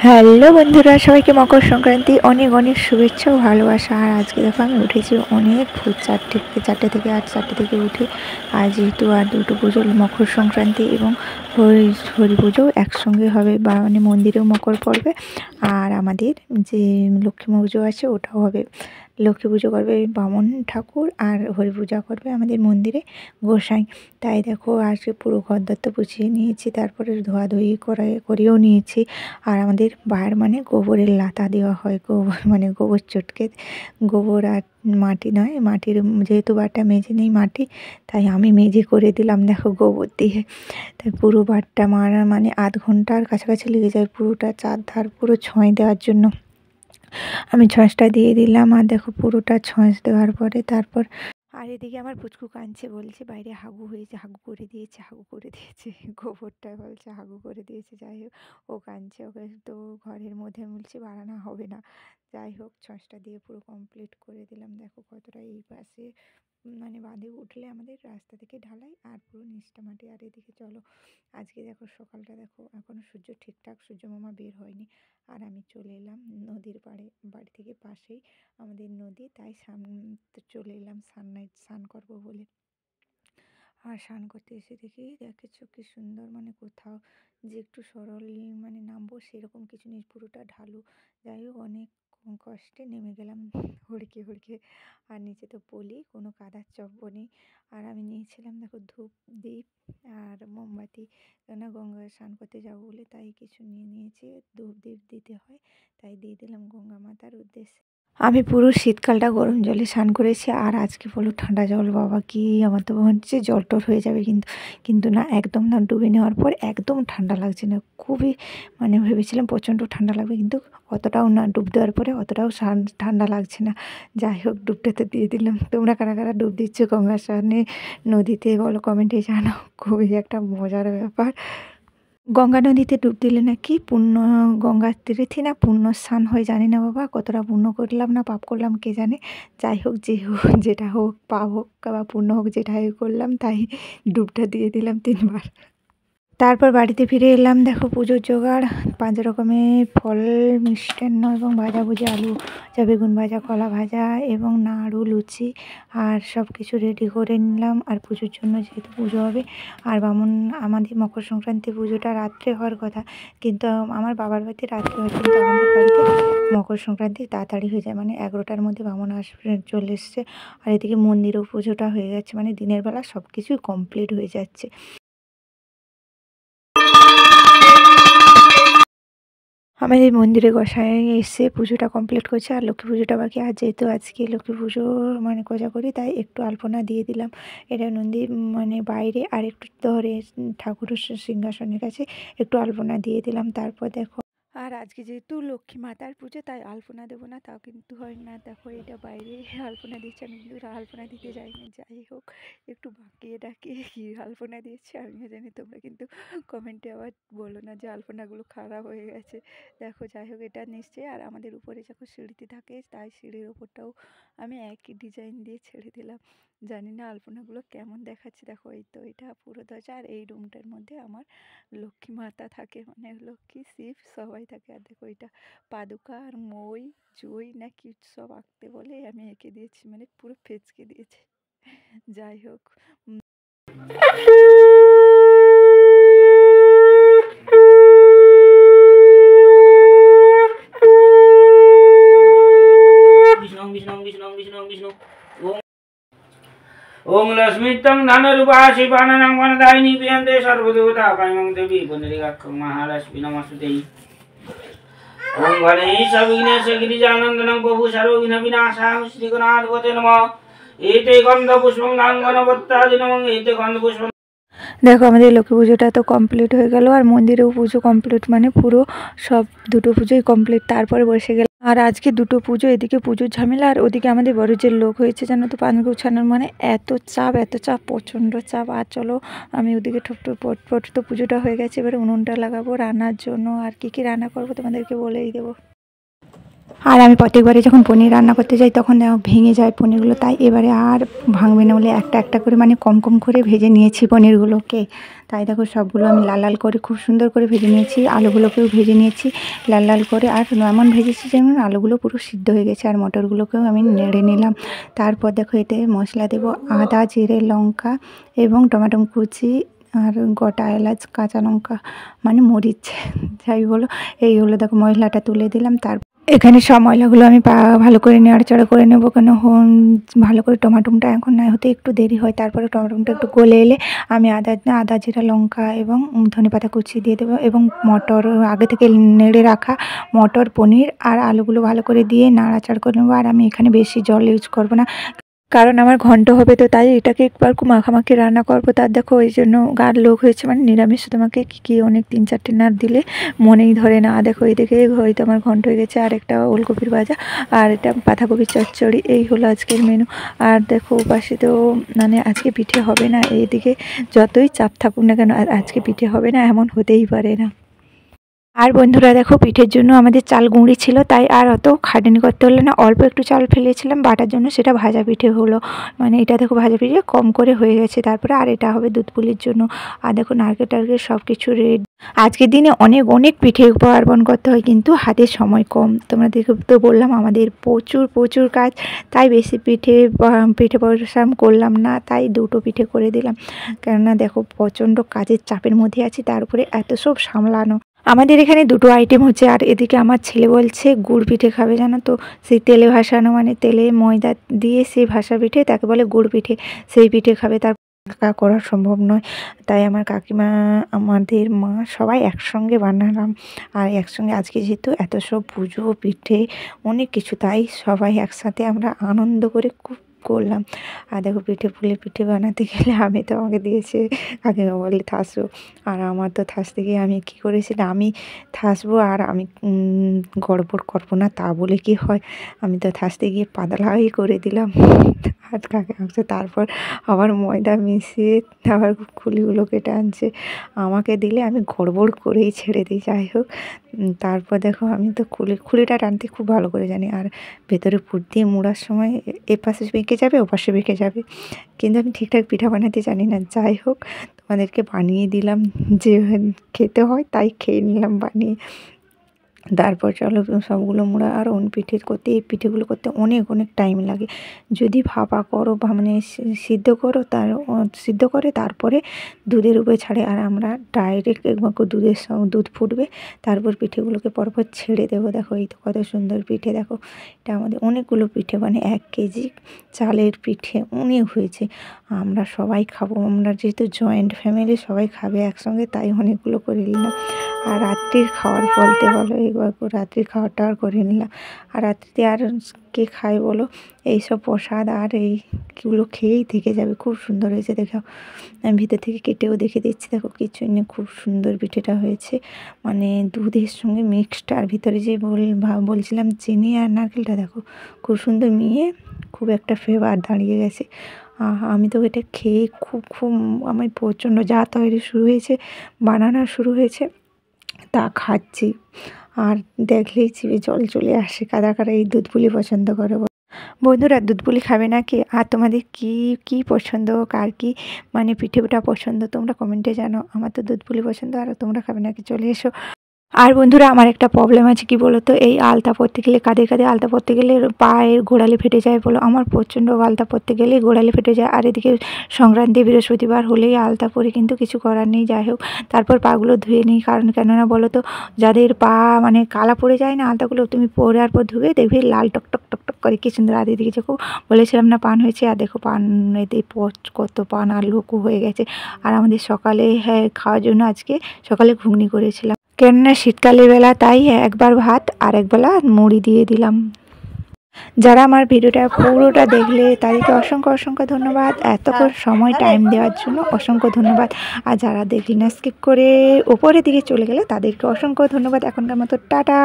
Hello বন্ধুরা, সবাইকে মকর সংক্রান্তি অনেক অনেক শুভেচ্ছা ও ভালোবাসা। আর আজকে দেখো আমি উঠেছি অনেক ভোর চারটে থেকে 8-4টে থেকে উঠে। আর যেহেতু আর দুটো পুজো, মকর সংক্রান্তি এবং হরি পুজো একসঙ্গে হবে, বা মানে মন্দিরেও মকর পড়বে, আর আমাদের যে লক্ষ্মী পুজো আছে ওটাও হবে। লক্ষ্মী পুজো করবে বামুন ঠাকুর, আর হরি পূজা করবে আমাদের মন্দিরে গোসাই। তাই দেখো আজকে পুরো ঘরদোর তো গুছিয়ে নিয়েছি, তারপরে ধোয়াধুয়ি করেও নিয়েছি। আর আমাদের বার মানে গোবরের লাতা দেওয়া হয়, গোবর মানে গোবর চটকে, গোবর আর মাটি নয়, মাটির যেহেতু বারটা মেজে নেই মাটি, তাই আমি মেজে করে দিলাম দেখো গোবর দিয়ে। তাই পুরো বারটা মারা মানে আধ ঘন্টার কাছাকাছি লেগে যায় পুরোটা চারধার পুরো ছয় দেওয়ার জন্য। আমি ছঁচটা দিয়ে দিলাম, আর দেখো পুরোটা ছঁচ দেওয়ার পরে তারপর আর এদিকে আমার পুচকু কাঁদছে, বলছে বাইরে হাগু হয়েছে, হাগু করে দিয়েছে, হাগু করে দিয়েছে। গোবরটা বলছে হাগু করে দিয়েছে। যাই হোক, ও কাঁদছে, ওকে তো ঘরের মধ্যে বলছে বাড়ানো হবে না। যাই হোক, ছঁচটা দিয়ে পুরো কমপ্লিট করে দিলাম। দেখো কতটা এই পাশে মানে বাঁধে উঠলে আমাদের রাস্তা থেকে ঢালাই, আর পুরো নিচটা মাটি। আর এদিকে চলো, আজকে দেখো সকালটা দেখো, এখনও সূর্য ঠিকঠাক সূর্য মামা বের হয়নি। আর আমি চলে এলাম নদীর পাড়ে, বাড়ি থেকে পাশেই আমাদের নদী, তাই চলে এলাম স্নান করবো বলে। আর স্নান করতে এসে দেখি, দেখেছো কি সুন্দর, মানে কোথাও যে একটু সরল মানে নামবো সেরকম কিছু নেই, পুরোটা ঢালু। যাই হোক, অনেক কষ্টে নেমে গেলাম হুড়কে হুড়কে। আর নিচে তো পলি, কোনো কাদার চব্য নেই। আর আমি নিয়েছিলাম দেখো ধূপ, দীপ আর মোমবাতি, কেননা গঙ্গায় স্নান করতে যাবো বলে, তাই কিছু নিয়ে নিয়েছি। ধূপ দীপ দিতে হয়, তাই দিয়ে দিলাম গঙ্গা মাতার উদ্দেশ্যে। আমি পুরো শীতকালটা গরম জলে স্নান করেছি, আর আজকে বলো ঠান্ডা জল, বাবা কি আমার তো মনে হচ্ছে জল টল হয়ে যাবে, কিন্তু না, একদম না, ডুবে নেওয়ার পর একদম ঠান্ডা লাগছে না, খুবই মানে ভেবেছিলাম প্রচণ্ড ঠান্ডা লাগবে, কিন্তু অতটাও না, ডুব দেওয়ার পরে অতটাও ঠান্ডা লাগছে না। যাই হোক, ডুবটাতে দিয়ে দিলাম। তোমরা কারা কারা ডুব দিচ্ছ গঙ্গার স্নানে নদীতে বলো, কমেন্টে জানাও। খুবই একটা মজার ব্যাপার। গঙ্গা নদীতে ডুব দিলে নাকি পুণ্য, গঙ্গার তীর্থে না পুণ্য স্নান হয়, জানি না বাবা কতটা পুণ্য করলাম না পাপ করলাম কে জানে। যাই হোক, যে হোক, যেটা হোক, পাপ হোক বা পুণ্য হোক, যেটাই করলাম, তাই ডুবটা দিয়ে দিলাম 3বার। তারপর বাড়িতে ফিরে এলাম, দেখো পুজোর জোগাড়, 5 রকমের ফল, মিষ্টান্ন এবং ভাজাভুজি, আলু যা, বেগুন ভাজা, কলা ভাজা এবং নাড়ু, লুচি, আর সব কিছু রেডি করে নিলাম। আর পুজোর জন্য যেহেতু পুজো হবে, আর বামুন, আমাদের মকর সংক্রান্তি পুজোটা রাত্রে হওয়ার কথা, কিন্তু আমার বাবার বাড়িতে রাত্রে হয়, কিন্তু আমাদের বাড়িতে মকর সংক্রান্তি তাড়াতাড়ি হয়ে যায়, মানে 11টার মধ্যে বামুন চলে এসছে। আর এদিকে মন্দিরেও পুজোটা হয়ে যাচ্ছে, মানে দিনের বেলা সব কিছুই কমপ্লিট হয়ে যাচ্ছে। আমাদের মন্দিরে গোসাই এসে পুজোটা কমপ্লিট করছে, আর লক্ষ্মী পুজোটা বাকি। আর যেহেতু আজকে লক্ষ্মী পুজো মানে কোজাগরি, তাই একটু আলপনা দিয়ে দিলাম। এটা নন্দীর মানে বাইরে আর একটু ধরে ঠাকুরের সিংহাসনের কাছে একটু আলপনা দিয়ে দিলাম। তারপর দেখো, আর আজকে যেহেতু লক্ষ্মী মাতার পুজো, তাই আলপনা দেবো না তাও কিন্তু হয় না। দেখো এটা বাইরে আলপনা দিচ্ছে, আমি কিন্তু আলপনা দিতে যাইনি। যাই হোক, একটু বাঁকিয়ে ডাকিয়ে কি আলপনা দিচ্ছে আমিও জানি, তোমরা কিন্তু কমেন্টে আবার বলো না যে আলপনাগুলো খারাপ হয়ে গেছে। দেখো, যাই হোক, এটা নিশ্চয়ই। আর আমাদের উপরে যখন সিঁড়িতে থাকে, তাই সিঁড়ির ওপরটাও আমি একই ডিজাইন দিয়ে ছেড়ে দিলাম। জানি না আলপনাগুলো কেমন দেখাচ্ছে। দেখো, এই তো এটা পুরো দরজা, আর এই রুমটার মধ্যে আমার লক্ষ্মী মাতা থাকে, মানে লক্ষ্মী শিব সবাই থাকে। আর দেখো, এটা পাদুকা আর মই জই না কি সব আঁকতে বলে, আমি এঁকে দিয়েছি, মানে পুরো ফেচকে দিয়েছে। যাই হোক, ओम लक्ष्मीतं धनरूपा शिवाननं वरदायिनी प्रियन्ते सर्वदेवता कायमं देवी पुनरिकाक्षं महालक्ष्मी नमस्ते। ओम गणेश विघ्नेश गिरिजानन्दनं प्रभु सर्वविघ्न विनाशाय श्रीगणाधिपते नमः। एते गन्धपुष्पं गाङ्गनवत्तादिनमः एते गन्धपुष्पं। দেখো, আমাদের লক্ষ্মী পুজোটা তো কমপ্লিট হয়ে গেল, আর মন্দিরেও পুজো কমপ্লিট, মানে পুরো সব দুটো পুজোই কমপ্লিট। তারপরে বসে গেল, আর আজকে দুটো পুজো, এদিকে পুজোর ঝামেলা, আর ওদিকে আমাদের বড় যে লোক হয়েছে জানো তো, পান গোছানোর, মানে এত চাপ, এত চাপ, প্রচণ্ড চাপ। আর চলো, আমি ওদিকে ঠপঠপ পট তো পুজোটা হয়ে গেছে, এবারে উনুনটা লাগাবো রান্নার জন্য। আর কি কি রান্না করবো তোমাদেরকে বলেই দেবো। আর আমি প্রত্যেকবারে যখন পনির রান্না করতে যাই তখন ভেঙে যায় পনিরগুলো, তাই এবারে আর ভাঙবে না বলে একটা একটা করে মানে কম কম করে ভেজে নিয়েছি পনিরগুলোকে। তাই দেখো সবগুলো আমি লাল লাল করে খুব সুন্দর করে ভেজে নিয়েছি, আলুগুলোকেও ভেজে নিয়েছি লাল লাল করে। আর এমন ভেজেছি যেমন আলুগুলো পুরো সিদ্ধ হয়ে গেছে। আর মটরগুলোকেও আমি নেড়ে নিলাম। তারপর দেখো এতে মশলা দেবো আদা, জিরে, লঙ্কা এবং টমেটো কুচি আর গোটা এলাচ, কাঁচা লঙ্কা মানে মরিচ যাই বলো। এই হলো দেখো মশলাটা তুলে দিলাম। এখানে সব মশলাগুলো আমি ভালো করে নাড়াচাড়া করে নেবো, কেন ভালো করে টমাটোমটা এখন না হতে একটু দেরি হয়। তারপরে টমাটোমটা একটু গলে এলে আমি আদা, জিরা, লঙ্কা এবং ধনেপাতা কুচি দিয়ে দেবো এবং মটর আগে থেকে নেড়ে রাখা মটর, পনির আর আলুগুলো ভালো করে দিয়ে নাড়াচাড়া করে নেবো। আর আমি এখানে বেশি জল ইউজ করবো না, কারণ আমার ঘন্ট হবে, তো তাই এটাকে একবার খুব মাখামাখি রান্না করবো। তার দেখো ওই জন্য গাঢ় লোক হয়েছে, মানে নিরামিষ তোমাকে কী অনেক 3-4টে না দিলে মনেই ধরে না। দেখো এইদিকে হয়তো আমার ঘন্ট হয়ে গেছে। আর একটা ওলকপির ভাজা আর এটা বাঁধাকপির চচ্চড়ি, এই হলো আজকের মেনু। আর দেখো পাশে তো মানে আজকে পিঠে হবে না, এইদিকে যতই চাপ থাকুক না কেন আজকে পিঠে হবে না এমন হতেই পারে না। আর বন্ধুরা দেখো পিঠের জন্য আমাদের চাল গুঁড়ি ছিল, তাই আর অত খাটনি করতে হলো না। অল্প একটু চাল ফেলেছিলাম বাটার জন্য, সেটা ভাজা পিঠে হলো। মানে এটা দেখো ভাজা পিঠে কম করে হয়ে গেছে। তারপরে আর এটা হবে দুধ পুলির জন্য। আর দেখো নারকেল টারকেল সব কিছু রেডি। আজকের দিনে অনেক অনেক পিঠে পার্বণ করতে হয়, কিন্তু হাতে সময় কম। তোমরা দেখে তো বললাম আমাদের প্রচুর প্রচুর কাজ, তাই বেশি পিঠে পরিশ্রম করলাম না, তাই দুটো পিঠে করে দিলাম। কেননা দেখো প্রচণ্ড কাজের চাপের মধ্যে আছি, তার উপরে এত সব সামলানো। আমাদের এখানে দুটো আইটেম হচ্ছে। আর এদিকে আমার ছেলে বলছে গুড় পিঠে খাবে, জানো তো, সেই তেলে ভাসানো মানে তেলে ময়দা দিয়ে সেই ভাসা পিঠে, তাকে বলে গুড় পিঠে, সেই পিঠে খাবে। তার করা সম্ভব নয়, তাই আমার কাকিমা, আমাদের মা সবাই একসঙ্গে বানালাম। আর একসঙ্গে আজকে যেহেতু এত সব পুজো পিঠে অনেক কিছু, তাই সবাই একসাথে আমরা আনন্দ করে খুব করলাম। আর দেখো পিঠে বানাতে গেলে আমি তো আমাকে দিয়েছে কাকিমা বলে থাসো, আর আমার তো থাসতে গিয়ে আমি কী করেছিলাম, আমি থাসবো আর আমি গড়বড় করবো না তা বলে কি হয়, আমি তো থাসতে গিয়ে পাতলাই করে দিলাম। আর কাকিমা তারপর আবার ময়দা মিশিয়ে আবার খুলিগুলোকে টানছে, আমাকে দিলে আমি গড়বড় করেই ছেড়ে দিই। যাই হোক, তারপর দেখো আমি তো খুলিটা টানতে খুব ভালো করে জানি। আর ভেতরে পুর দিয়ে মুড়ার সময় এপাশে বেঁকে যাবে ওপাশে বেঁকে যাবে, কিন্তু আমি ঠিকঠাক পিঠা বানাতে জানি না। যাই হোক, তোমাদেরকে বানিয়ে দিলাম, যে খেতে হয় তাই খেয়ে নিলাম বানিয়ে। তারপর চলো সবগুলো মোড়া। আর এই পিঠেগুলো করতে অনেক অনেক টাইম লাগে। যদি ভাপা করো বা মানে সিদ্ধ করো, সিদ্ধ করে তারপরে দুধের উপরে ছাড়ে, আর আমরা ডাইরেক্ট একবার দুধ ফুটবে তারপর পিঠেগুলোকে পরপর ছেড়ে দেবো। দেখো এই তো কত সুন্দর পিঠে। দেখো এটা আমাদের অনেকগুলো পিঠে, মানে 1 কেজি চালের পিঠে অনেক হয়েছে। আমরা সবাই খাবো, আমরা যেহেতু জয়েন্ট ফ্যামিলি সবাই খাবে একসঙ্গে, তাই অনেকগুলো করে নিলাম। আর রাত্রির খাওয়ার বলতে বলো, এবার রাত্রির খাওয়াটা আর করে নিলাম। আর রাত্রিতে আর কে খায় বলো, এইসব প্রসাদ আর এইগুলো খেয়েই থেকে যাবে। খুব সুন্দর হয়েছে দেখো, আমি ভিতর থেকে কেটেও দেখে দিচ্ছি। দেখো কিছু নেই, খুব সুন্দর পিঠেটা হয়েছে, মানে দুধের সঙ্গে মিক্সড। আর ভিতরে যে বলছিলাম চিনি আর নারকেলটা, দেখো খুব সুন্দর মিয়ে খুব একটা ফ্লেভার দাঁড়িয়ে গেছে। আমি তো এটা খেয়ে খুব আমার প্রচণ্ড যা তৈরি শুরু হয়েছে, বানানো শুরু হয়েছে তা খাচ্ছি, আর দেখলেই জিভে জল চলে আসে। কারা কারা এই দুধ পুলি পছন্দ করে বন্ধুরা, দুধ পুলি খাবে নাকি? আর তোমাদের কি পছন্দ, কার কি মানে পিঠেটা পছন্দ তোমরা কমেন্টে জানাও। আমার তো দুধ পুলি পছন্দ, আর তোমরা খাবে নাকি চলে এসো। আর বন্ধুরা আমার একটা প্রবলেম আছে, কি বলো তো, এই আলতা পরতে গেলে কাঁধে আলতা পরতে গেলে পায়ের গোড়ালি ফেটে যায় বলো। আমার প্রচণ্ড আলতা পরতে গেলেই গোড়ালি ফেটে যায়। আর এদিকে সংক্রান্তি বৃহস্পতিবার হলেই আলতা পরে, কিন্তু কিছু করার নেই। যাই হোক, তারপর পাগুলো ধুয়ে নিই, কারণ কেননা বলো তো, যাদের পা মানে কালা পড়ে যায় না, আলতাগুলো তুমি পরার পর ধুয়ে দেখবে লাল টকটক টকটক করে কি সুন্দর। আর এদিকে দেখো বলেছিলাম না পান হয়েছে, আর দেখো পান এতে কত পান আর লোকও হয়ে গেছে। আর আমাদের সকালে খাওয়ার জন্য আজকে সকালে ঘুগনি করেছিলাম, কেননা শীতকালের বেলা, তাই একবার ভাত আর একবেলা মুড়ি দিয়ে দিলাম। যারা আমার ভিডিওটা পুরোটা দেখলে তাদেরকে অসংখ্য অসংখ্য ধন্যবাদ, এতক্ষণ সময় টাইম দেওয়ার জন্য অসংখ্য ধন্যবাদ। আর যারা দেখলি না স্কিপ করে ওপরের দিকে চলে গেলে তাদেরকে অসংখ্য ধন্যবাদ। এখনকার মতো টাটা।